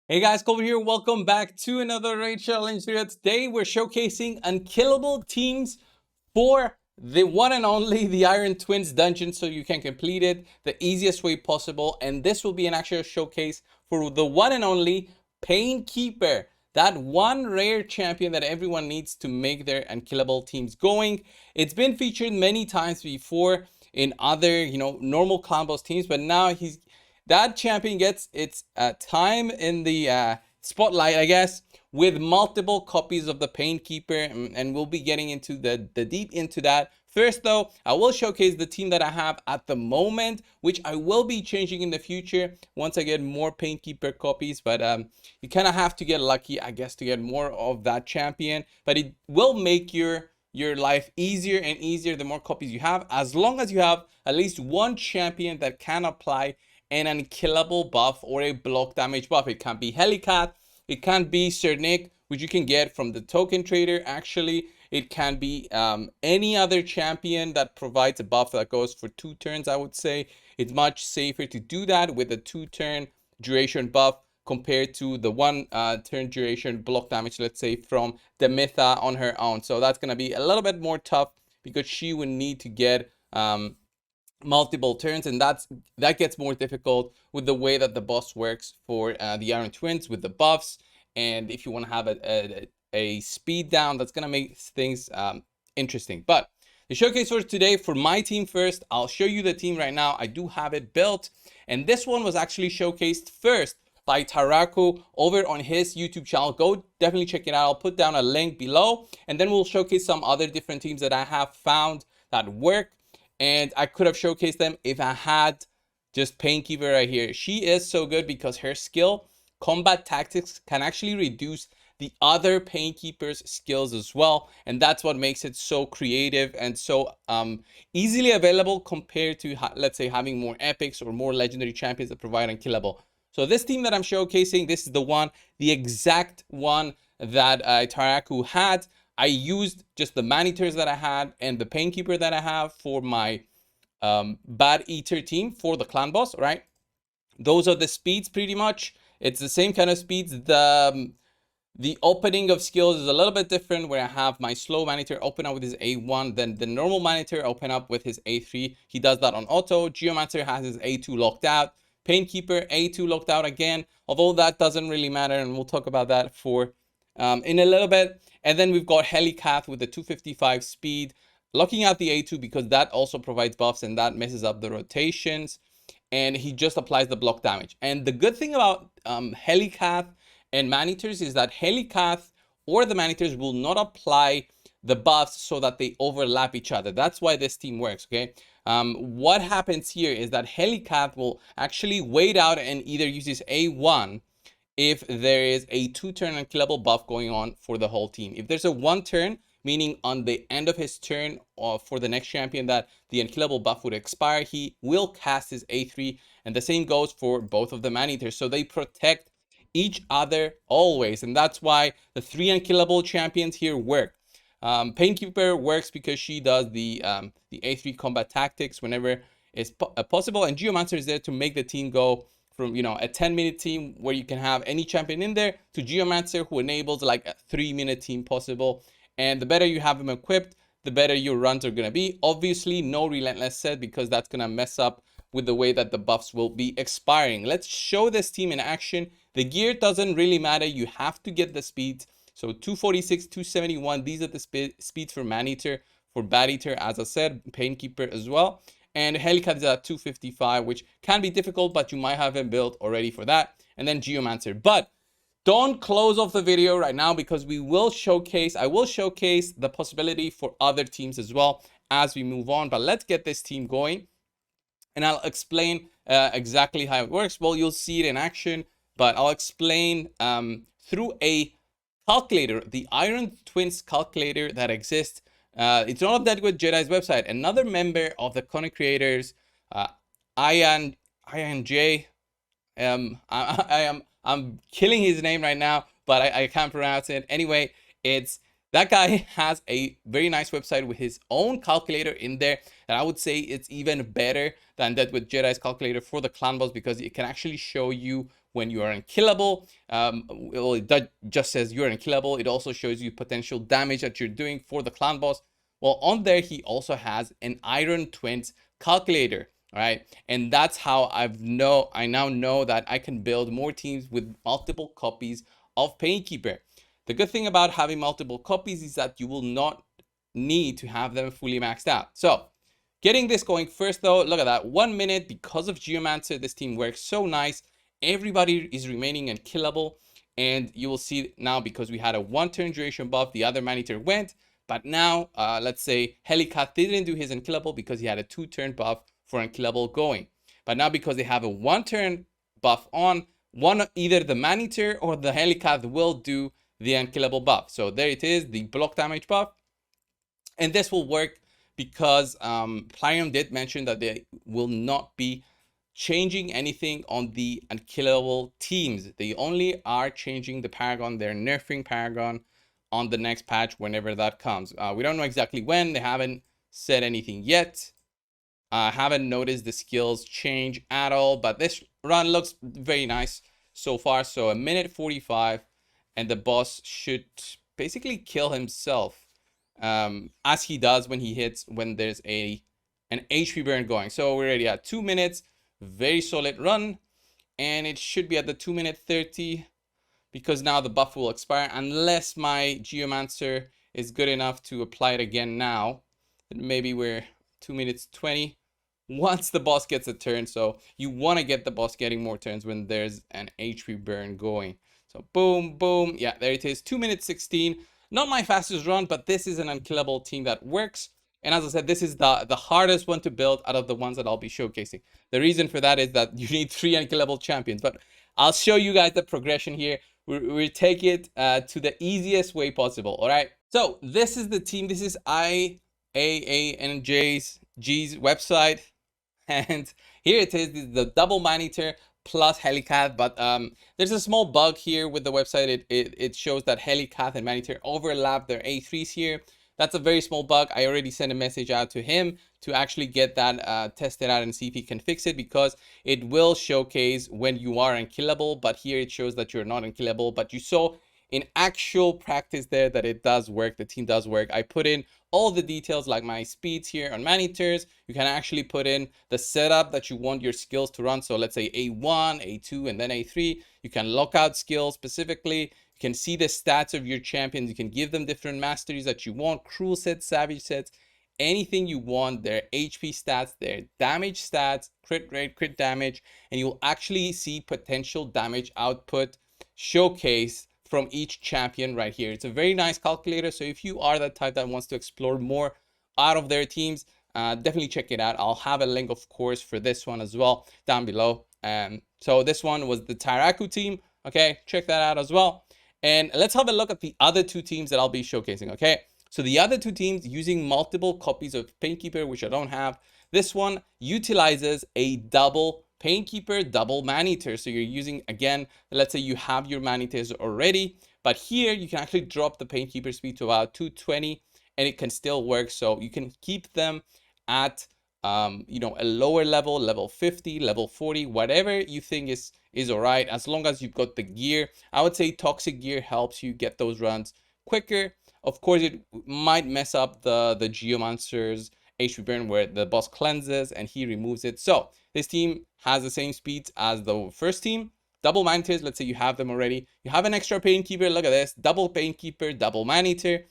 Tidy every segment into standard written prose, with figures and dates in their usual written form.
Hey guys, Colby here. Welcome back to another raid challenge video. Today we're showcasing unkillable teams for the one and only the Iron Twins dungeon, so you can complete it the easiest way possible. And this will be an actual showcase for the one and only Painkeeper, that one rare champion that everyone needs to make their unkillable teams going. It's been featured many times before in other, normal clan boss teams, but now that champion gets its time in the spotlight, I guess, with multiple copies of the Painkeeper, and we'll be getting into the deep into that. First, though, I will showcase the team that I have at the moment, which I will be changing in the future once I get more Painkeeper copies. But you kind of have to get lucky, I guess, to get more of that champion. But it will make your life easier and easier the more copies you have, as long as you have at least one champion that can apply an unkillable buff or a block damage buff. It can be Helicat, it can be Sir Nick, which you can get from the token trader. Actually, it can be any other champion that provides a buff that goes for 2 turns. I would say it's much safer to do that with a 2-turn duration buff compared to the 1-turn duration block damage, let's say, from the Mytha on her own. So that's going to be a little bit more tough because she would need to get multiple turns, and that gets more difficult with the way that the boss works for the Iron Twins with the buffs. And if you want to have a speed down, that's gonna make things interesting. But the showcase for today for my team first, I'll show you the team right now. I do have it built, and this one was actually showcased first by Taraku over on his YouTube channel. Go definitely check it out. I'll put down a link below, and then we'll showcase some other different teams that I have found that work. And I could have showcased them if I had just Painkeeper right here. She is so good because her skill, Combat Tactics, can actually reduce the other Painkeeper's skills as well. And that's what makes it so creative and so easily available compared to, let's say, having more epics or more legendary champions that provide unkillable. So this team that I'm showcasing, this is the exact one that Taraku had. I used just the Manitors that I had and the Painkeeper that I have for my Bad Eater team for the clan boss, right? Those are the speeds pretty much. It's the same kind of speeds. The opening of skills is a little bit different, where I have my slow Manitor open up with his A1, then the normal Manitor open up with his A3. He does that on auto. Geomancer has his A2 locked out. Painkeeper A2 locked out again, although that doesn't really matter, and we'll talk about that for in a little bit. And then we've got Helicat with the 255 speed, locking out the A2 because that also provides buffs and that messes up the rotations. And he just applies the block damage. And the good thing about Helicat and Manitors is that Helicat or the Manitors will not apply the buffs so that they overlap each other. That's why this team works, okay? What happens here is that Helicat will actually wait out and either use his A1 if there is a 2-turn unkillable buff going on for the whole team. If there's a 1-turn, meaning on the end of his turn for the next champion that the unkillable buff would expire, he will cast his A3, and the same goes for both of the Maneaters. So they protect each other always, and that's why the 3 unkillable champions here work. Painkeeper works because she does the A3 combat tactics whenever it's possible, and Geomancer is there to make the team go from, a 10-minute team where you can have any champion in there to Geomancer, who enables like a 3-minute team possible. And the better you have him equipped, the better your runs are going to be. Obviously, no Relentless set because that's going to mess up with the way that the buffs will be expiring. Let's show this team in action. The gear doesn't really matter. You have to get the speeds. So 246, 271, these are the speeds for Maneater, for Bad Eater, as I said, Painkeeper as well. And Helicat is at 255, which can be difficult, but you might have him built already for that. And then Geomancer. But don't close off the video right now because I will showcase the possibility for other teams as well as we move on. But let's get this team going, and I'll explain exactly how it works. Well, you'll see it in action, but I'll explain through a calculator, the Iron Twins calculator that exists. It's not updated with Jedi's website. Another member of the content creators, INJ. I'm killing his name right now, but I can't pronounce it. Anyway, that guy has a very nice website with his own calculator in there, and I would say it's even better than that with Jedi's calculator for the clan boss because it can actually show you when you are unkillable. Well, it just says you're unkillable. It also shows you potential damage that you're doing for the clan boss. Well, on there, he also has an Iron Twins calculator, right? And that's how I now know that I can build more teams with multiple copies of Painkeeper. The good thing about having multiple copies is that you will not need to have them fully maxed out. So getting this going first though, look at that, 1 minute. Because of Geomancer, this team works so nice. Everybody is remaining unkillable. And you will see now, because we had a 1 turn duration buff, the other Maneater went. But now, let's say Helicath didn't do his unkillable because he had a 2 turn buff for unkillable going. But now, because they have a 1 turn buff on, either the Maneater or the Helicath will do the unkillable buff. So there it is, the block damage buff. And this will work because Plarium did mention that they will not be changing anything on the unkillable teams. They only are changing the Paragon. They're nerfing Paragon on the next patch whenever that comes. We don't know exactly when. They haven't said anything yet. Haven't noticed the skills change at all, but this run looks very nice so far. So 1:45, and the boss should basically kill himself, as he does when there's an HP burn going. So we're already at 2 minutes. Very solid run, and it should be at the 2:30 because now the buff will expire unless my Geomancer is good enough to apply it again now. Maybe we're 2:20 once the boss gets a turn. So you want to get the boss getting more turns when there's an HP burn going. So boom, boom. Yeah, there it is, 2:16. Not my fastest run, but this is an unkillable team that works. And as I said, this is the hardest one to build out of the ones that I'll be showcasing. The reason for that is that you need 3 unkillable champions. But I'll show you guys the progression here. We take it to the easiest way possible, all right? So this is the team. This is IAANJ's website. And here it is, the double Maneater plus Helicath. But there's a small bug here with the website. It shows that Helicath and Maneater overlap their A3s here. That's a very small bug. I already sent a message out to him to actually get that tested out and see if he can fix it, because it will showcase when you are unkillable, but here it shows that you're not unkillable. But you saw in actual practice there that it does work. The team does work. I put in all the details like my speeds here on Maneaters. You can actually put in the setup that you want your skills to run. So let's say A1, A2, and then A3. You can lock out skills specifically. You can see the stats of your champions. You can give them different masteries that you want, cruel sets, savage sets, anything you want, their HP stats, their damage stats, crit rate, crit damage, and you'll actually see potential damage output showcase from each champion right here. It's a very nice calculator. So if you are that type that wants to explore more out of their teams, definitely check it out. I'll have a link, of course, for this one as well down below. So this one was the Tyraku team. Okay, check that out as well. And let's have a look at the other 2 teams that I'll be showcasing. Okay, so the other 2 teams using multiple copies of Painkeeper, which I don't have. This one utilizes a double Painkeeper, double Maneater. So you're using, again, let's say you have your Maneaters already, but here you can actually drop the Painkeeper speed to about 220 and it can still work. So you can keep them at you know, a lower level, level 50, level 40, whatever you think is all right, as long as you've got the gear. I would say toxic gear helps you get those runs quicker. Of course, it might mess up the Geomancer's HP burn where the boss cleanses and he removes it. So this team has the same speeds as the first team. Double Maneaters, let's say you have them already. You have an extra Painkeeper, look at this, double Painkeeper, double Maneater.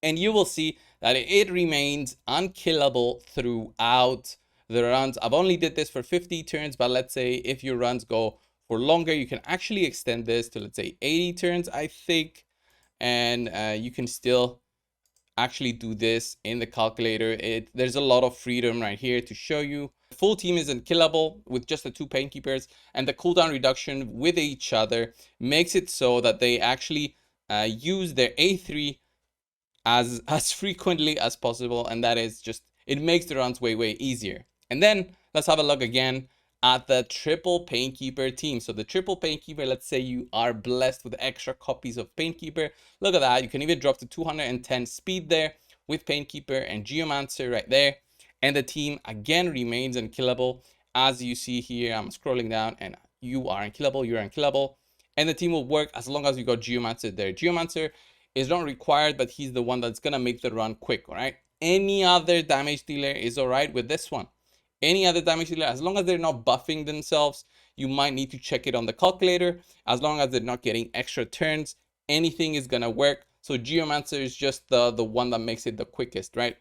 And you will see that it remains unkillable throughout the runs. I've only did this for 50 turns, but let's say if your runs go for longer, you can actually extend this to, let's say, 80 turns, I think. And you can still actually do this in the calculator. There's a lot of freedom right here to show you. The full team is unkillable with just the 2 Painkeepers, and the cooldown reduction with each other makes it so that they actually use their A3 as frequently as possible, and that is just, it makes the runs way easier. And then let's have a look again at the triple Painkeeper team. So the triple Painkeeper, let's say you are blessed with extra copies of Painkeeper. Look at that, you can even drop to 210 speed there with Painkeeper and Geomancer right there. And the team again remains unkillable. As you see here, I'm scrolling down and you are unkillable, you're unkillable, and the team will work as long as you got Geomancer there. Geomancer is not required, but he's the one that's gonna make the run quick, all right? Any other damage dealer is all right with this one. Any other damage dealer, as long as they're not buffing themselves, you might need to check it on the calculator. As long as they're not getting extra turns, anything is gonna work. So Geomancer is just the one that makes it the quickest, right?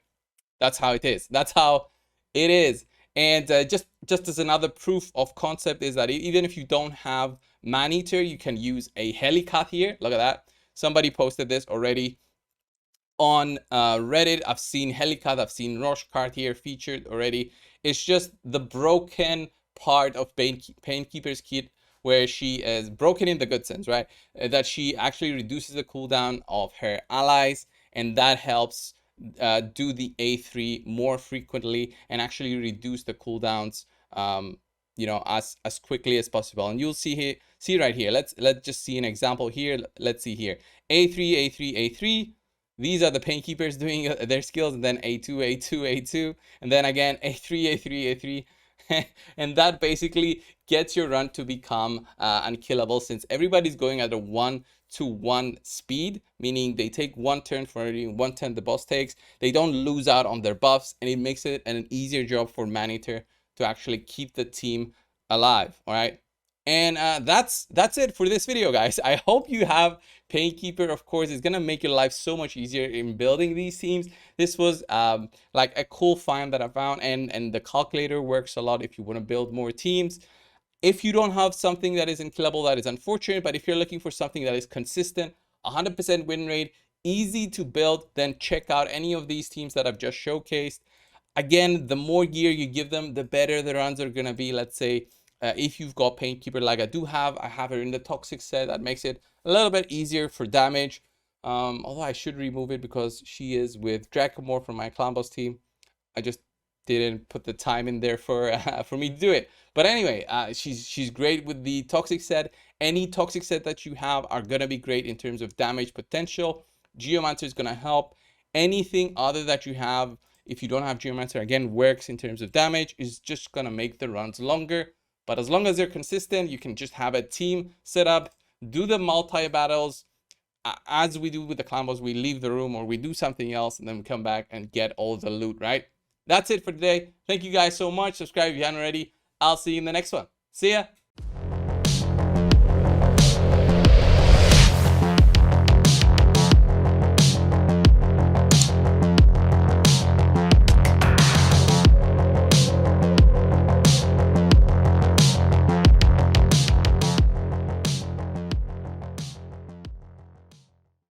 That's how it is. That's how it is. And just as another proof of concept is that even if you don't have Maneater, you can use a Helicat here. Look at that. Somebody posted this already on Reddit. I've seen Helicat, I've seen Roshcart here featured already. It's just the broken part of Painkeeper's kit, where she is broken in the good sense, right? That she actually reduces the cooldown of her allies, and that helps do the A3 more frequently and actually reduce the cooldowns, you know, as quickly as possible. And you'll see right here. Let's just see an example here. Let's see here. A3, A3, A3. These are the Painkeepers doing their skills, and then A2, A2, A2, and then again A3, A3, A3. And that basically gets your run to become unkillable, since everybody's going at a 1-to-1 speed, meaning they take one turn for every 1 turn the boss takes. They don't lose out on their buffs, and it makes it an easier job for Maneater to actually keep the team alive. All right. And that's it for this video, guys. I hope you have Painkeeper. Of course, it's gonna make your life so much easier in building these teams. This was like a cool find that I found, and the calculator works a lot if you want to build more teams. If you don't have something that is unkillable, that is unfortunate. But if you're looking for something that is consistent, 100% win rate, easy to build, then check out any of these teams that I've just showcased. Again, the more gear you give them, the better the runs are gonna be. Let's say if you've got Painkeeper like I have her in the toxic set. That makes it a little bit easier for damage. Although I should remove it because she is with Dracomore from my clan boss team. I just didn't put the time in there for me to do it. But anyway, she's great with the toxic set. Any toxic set that you have are gonna be great in terms of damage potential. Geomancer is gonna help. Anything other that you have, if you don't have Geomancer, again, works in terms of damage, is just gonna make the runs longer. But as long as they're consistent, you can just have a team set up, do the multi-battles. As we do with the clan boss, we leave the room or we do something else, and then we come back and get all the loot, right? That's it for today. Thank you guys so much. Subscribe if you haven't already. I'll see you in the next one. See ya.